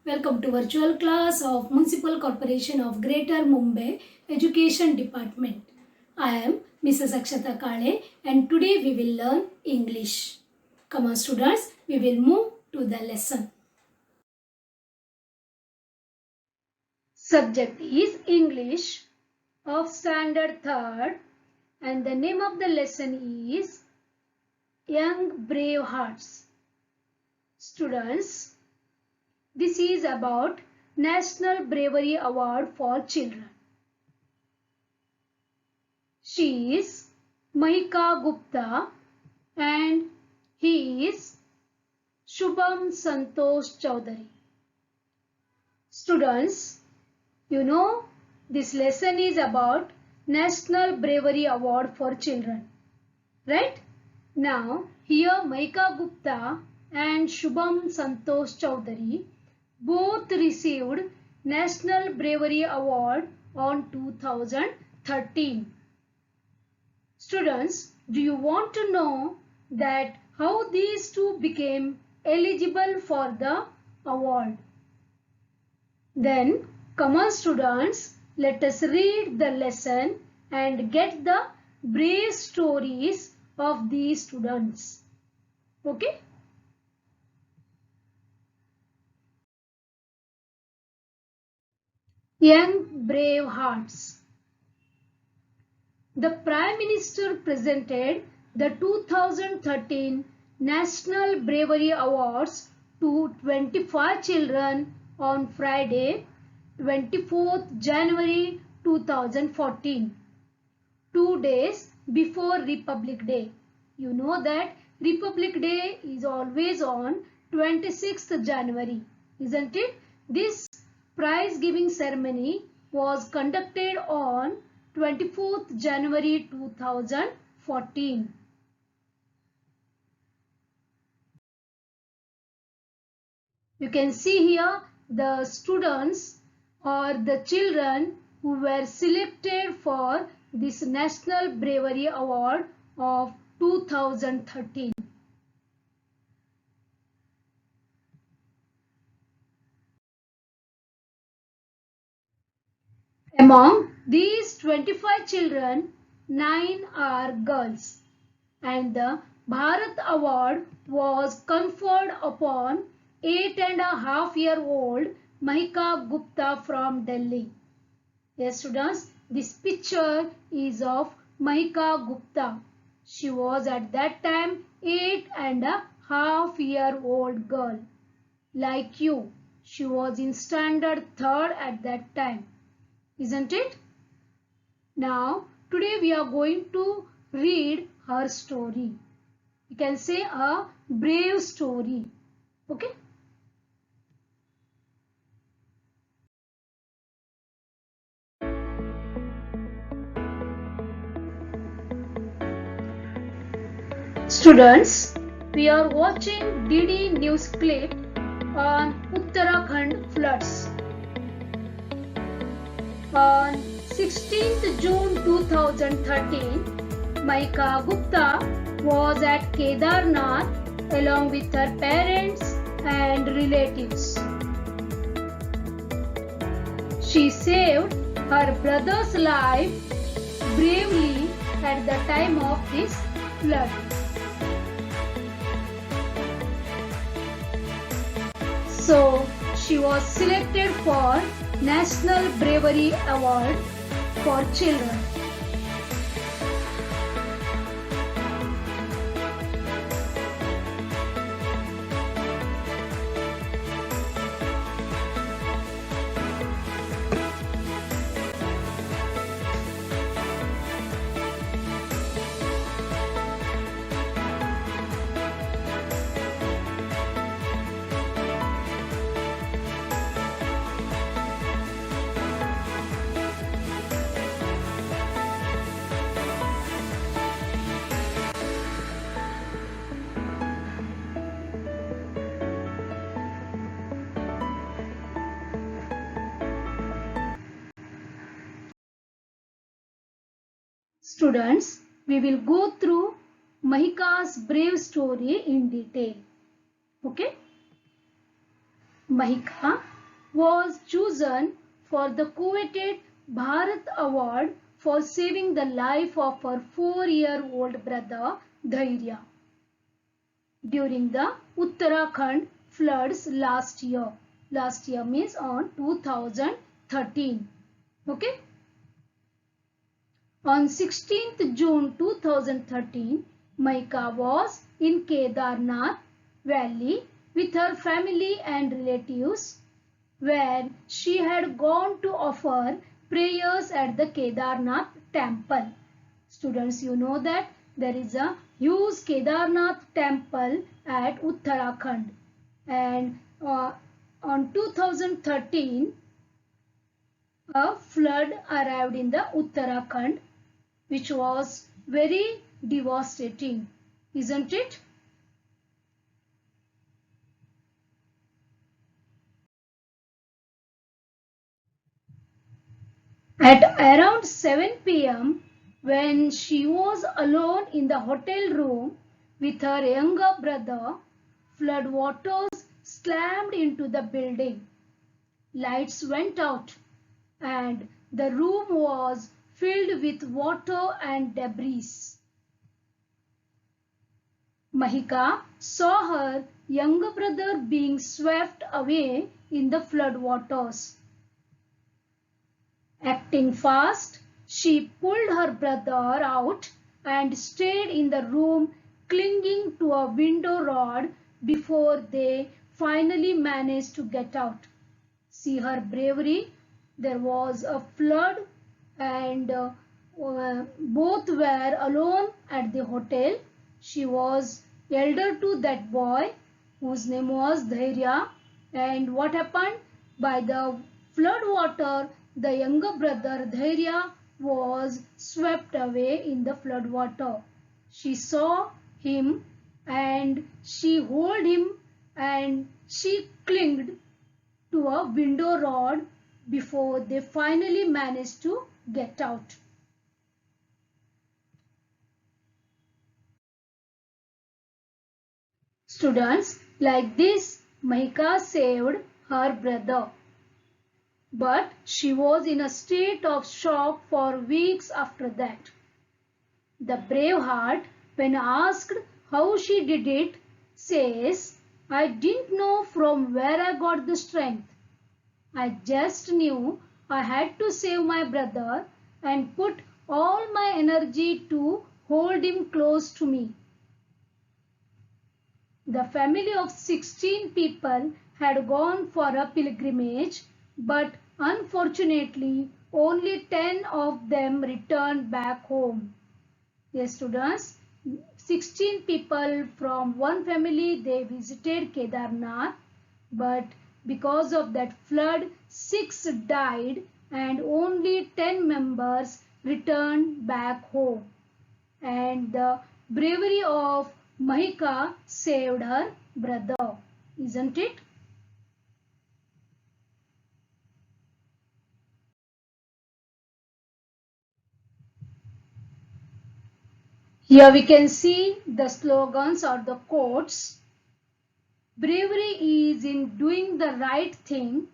Welcome to virtual class of Municipal Corporation of Greater Mumbai Education Department. I am Mrs. Akshata Kale and today we will learn English. Come on students, we will move to the lesson. Subject is English of Standard 3rd and the name of the lesson is Young Brave Hearts. Students, this is about National Bravery Award for Children. She is Mahika Gupta and he is Shubham Santosh Chaudhary. Students, you know this lesson is about National Bravery Award for Children. Right? Now, here Mahika Gupta and Shubham Santosh Chaudhary both received National Bravery Award on 2013. Students, do you want to know that how these two became eligible for the award? Then, come on students, let us read the lesson and get the brave stories of these students. Okay? Young Brave Hearts. The Prime Minister presented the 2013 National Bravery Awards to 25 children on Friday, 24th January 2014, 2 days before Republic Day. You know that Republic Day is always on 26th January, isn't it? This prize giving ceremony was conducted on 24th January 2014. You can see here the students or the children who were selected for this National Bravery Award of 2013. Among these 25 children, 9 are girls and the Bharat Award was conferred upon 8.5-year-old Mahika Gupta from Delhi. Yes students, this picture is of Mahika Gupta. She was at that time 8.5-year-old girl. Like you, she was in standard 3rd at that time. Isn't it? Now, today we are going to read her story. You can say a brave story. Okay? Students, we are watching DD news clip on Uttarakhand floods. On 16th June 2013, Mahika Gupta was at Kedarnath along with her parents and relatives. She saved her brother's life bravely at the time of this flood. So, she was selected for National Bravery Award for Children. Students, we will go through Mahika's brave story in detail. Okay? Mahika was chosen for the coveted Bharat Award for saving the life of her 4-year-old brother Dhairya during the Uttarakhand floods last year. Last year means on 2013. Okay. On 16th June 2013, Mahika was in Kedarnath Valley with her family and relatives, where she had gone to offer prayers at the Kedarnath temple. Students, you know that there is a huge Kedarnath temple at Uttarakhand, and on 2013 a flood arrived in the Uttarakhand, which was very devastating, isn't it? At around 7 p.m., when she was alone in the hotel room with her younger brother, flood waters slammed into the building. Lights went out and the room was filled with water and debris. Mahika saw her younger brother being swept away in the flood waters. Acting fast, she pulled her brother out and stayed in the room clinging to a window rod before they finally managed to get out. See her bravery. There was a flood and both were alone at the hotel. She was elder to that boy whose name was Dhairya, and what happened? By the flood water, the younger brother Dhairya was swept away in the flood water. She saw him and she held him and she clung to a window rod before they finally managed to get out. Students, like this, Mahika saved her brother. But she was in a state of shock for weeks after that. The brave heart, when asked how she did it, says, "I didn't know from where I got the strength. I just knew I had to save my brother and put all my energy to hold him close to me." The family of 16 people had gone for a pilgrimage, but unfortunately only 10 of them returned back home. Yes, students, 16 people from one family, they visited Kedarnath, but because of that flood, 6 died and only 10 members returned back home. And the bravery of Mahika saved her brother, isn't it? Here we can see the slogans or the quotes. Bravery is in doing the right thing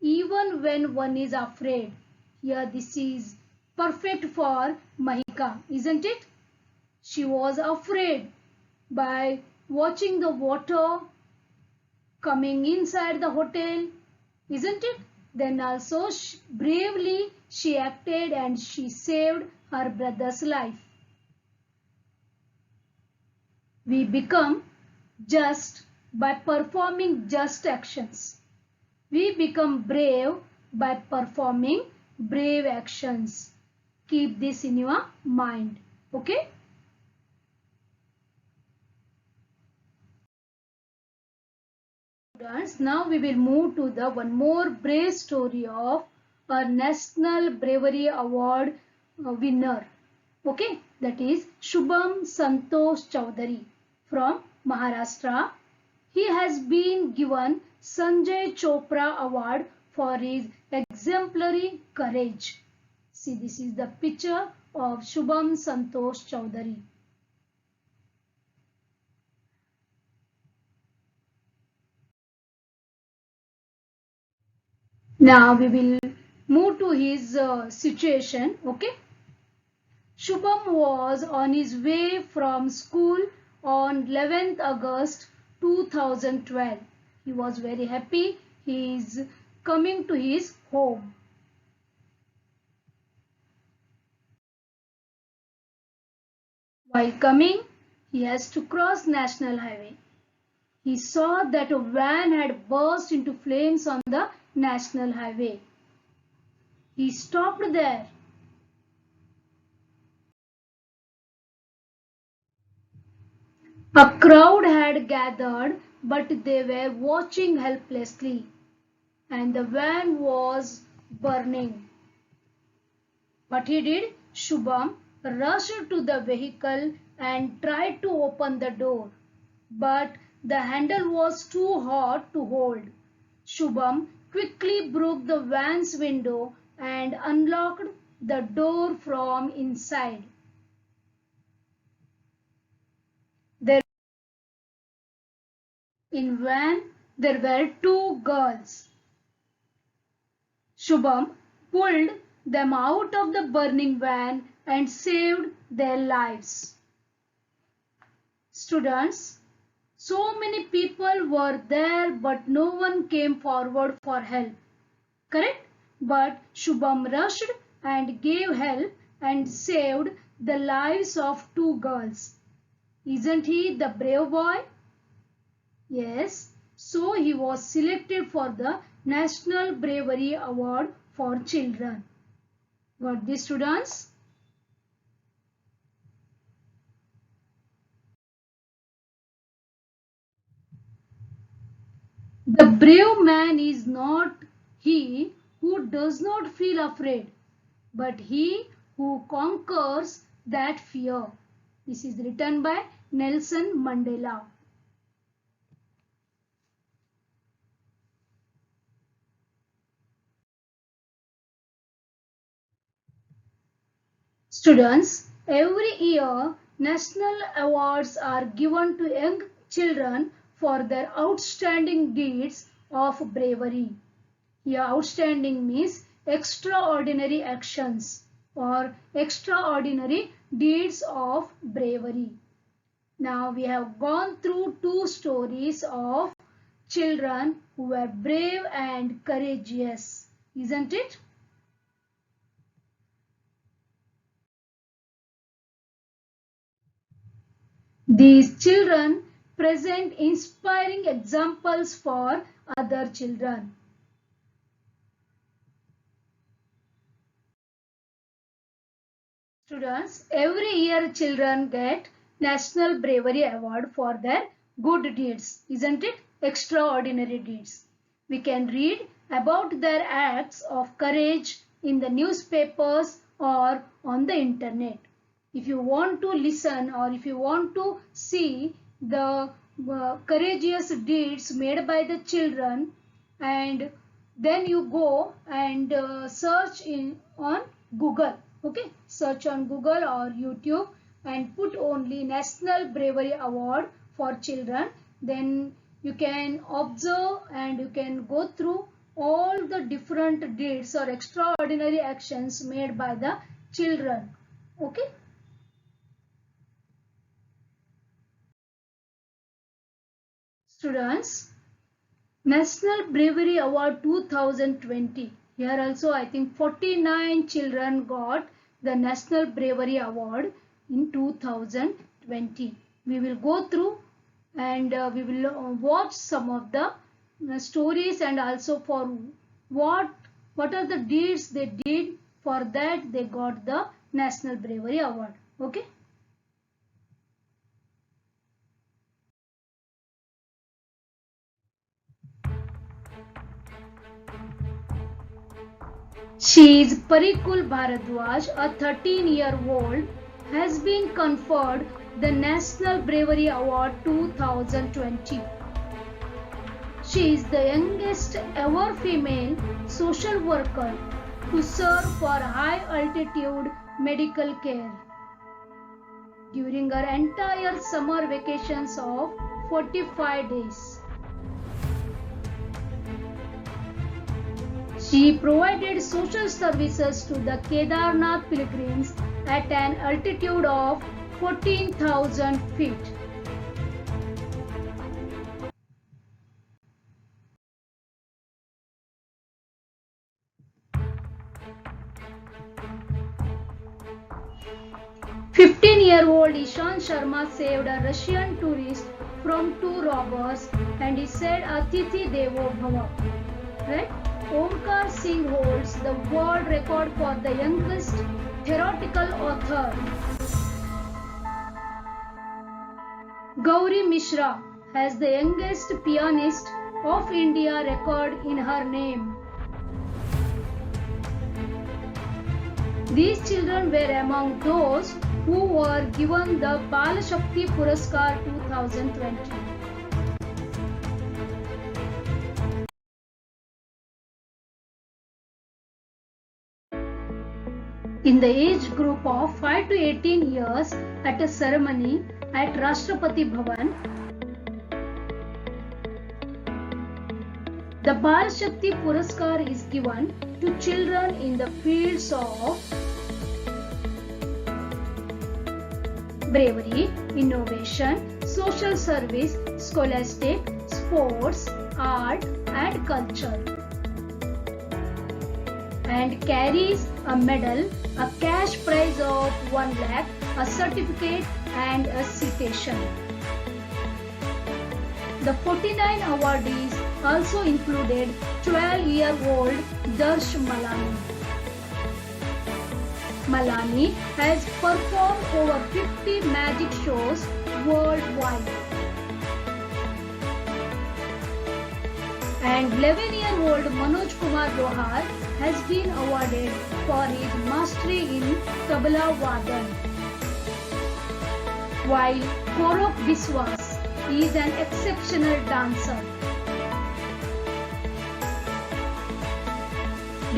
even when one is afraid. Here this is perfect for Mahika, isn't it? She was afraid by watching the water coming inside the hotel, isn't it? Then also bravely she acted and she saved her brother's life. We become just by performing just actions. We become brave by performing brave actions. Keep this in your mind. Okay? Students, now we will move to the one more brave story of a National Bravery Award winner. Okay, that is Shubham Santosh Chowdhury from Maharashtra. He has been given Sanjay Chopra Award for his exemplary courage. See, this is the picture of Shubham Santosh Chowdhury. Now we will move to his situation. Okay. Shubham was on his way from school on 11th August 2012. He was very happy. He is coming to his home. While coming, he has to cross National Highway. He saw that a van had burst into flames on the National Highway. He stopped there. A crowd had gathered, but they were watching helplessly, and the van was burning. What he did? Shubham rushed to the vehicle and tried to open the door, but the handle was too hot to hold. Shubham quickly broke the van's window and unlocked the door from inside. In van there were two girls. Shubham pulled them out of the burning van and saved their lives. Students, so many people were there but no one came forward for help. Correct? But Shubham rushed and gave help and saved the lives of two girls. Isn't he the brave boy? Yes. So he was selected for the National Bravery Award for Children. Got this, students? The brave man is not he who does not feel afraid, but he who conquers that fear. This is written by Nelson Mandela. Students, every year national awards are given to young children for their outstanding deeds of bravery. Here outstanding means extraordinary actions or extraordinary deeds of bravery. Now we have gone through two stories of children who were brave and courageous, isn't it? These children present inspiring examples for other children. Students, every year children get National Bravery Award for their good deeds, isn't it? Extraordinary deeds. We can read about their acts of courage in the newspapers or on the internet. If you want to listen or if you want to see the courageous deeds made by the children, and then you go and search on Google. Okay, search on Google or YouTube and put only National Bravery Award for children. Then you can observe and you can go through all the different deeds or extraordinary actions made by the children. Okay. Students, National Bravery Award 2020. Here also I think 49 children got the National Bravery Award in 2020. We will go through and we will watch some of the stories and also for what are the deeds they did, for that they got the National Bravery Award. Okay. She is Parikul Bharadwaj, a 13-year-old, has been conferred the National Bravery Award 2020. She is the youngest ever female social worker to serve for high altitude medical care. During her entire summer vacations of 45 days. She provided social services to the Kedarnath pilgrims at an altitude of 14,000 feet. "15-year-old Ishan Sharma saved a Russian tourist from two robbers and he said Atithi Devo Bhava." Right? Omkar Singh holds the world record for the youngest theoretical author. Gauri Mishra has the youngest pianist of India record in her name. These children were among those who were given the Bal Shakti Puraskar 2020. In the age group of 5 to 18 years at a ceremony at Rashtrapati Bhavan, the Bal Shakti Puraskar is given to children in the fields of bravery, innovation, social service, scholastic, sports, art and culture, and carries a medal, a cash prize of 1 lakh, a certificate and a citation. The 49 awardees also included 12-year-old Darsh Malani. Malani has performed over 50 magic shows worldwide. And 11-year-old Manoj Kumar Rohar has been awarded for his mastery in Tabla Vadan, while Gaurav Biswas is an exceptional dancer.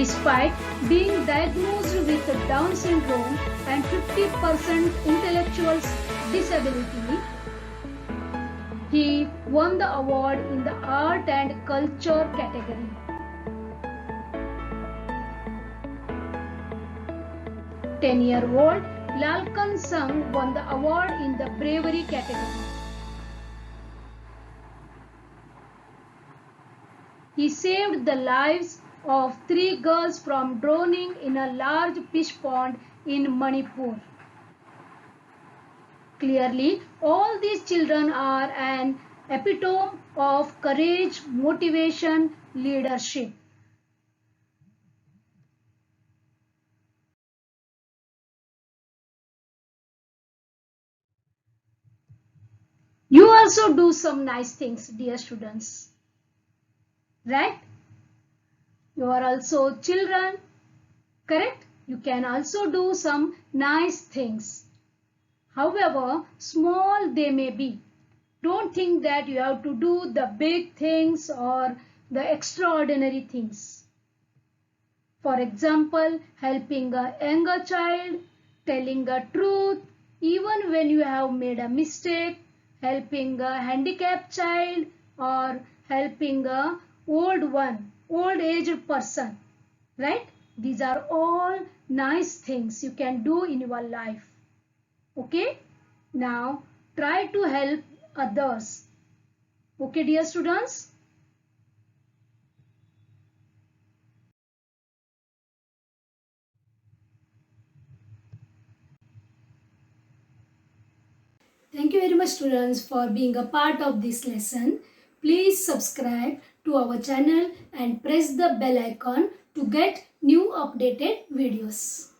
Despite being diagnosed with Down syndrome and 50% intellectual disability, he won the award in the Art and Culture category. "10-year-old Lalkan Sangh won the award in the Bravery category. He saved the lives of 3 girls from drowning in a large fish pond in Manipur. Clearly, all these children are an epitome of courage, motivation, leadership. You also do some nice things, dear students. Right? You are also children. Correct? You can also do some nice things. However small they may be. Don't think that you have to do the big things or the extraordinary things. For example, helping a younger child, telling a truth, even when you have made a mistake, helping a handicapped child or helping a old aged person. Right? These are all nice things you can do in your life. Okay? Now try to help others. Okay, dear students? Thank you very much, students, for being a part of this lesson. Please subscribe to our channel and press the bell icon to get new updated videos.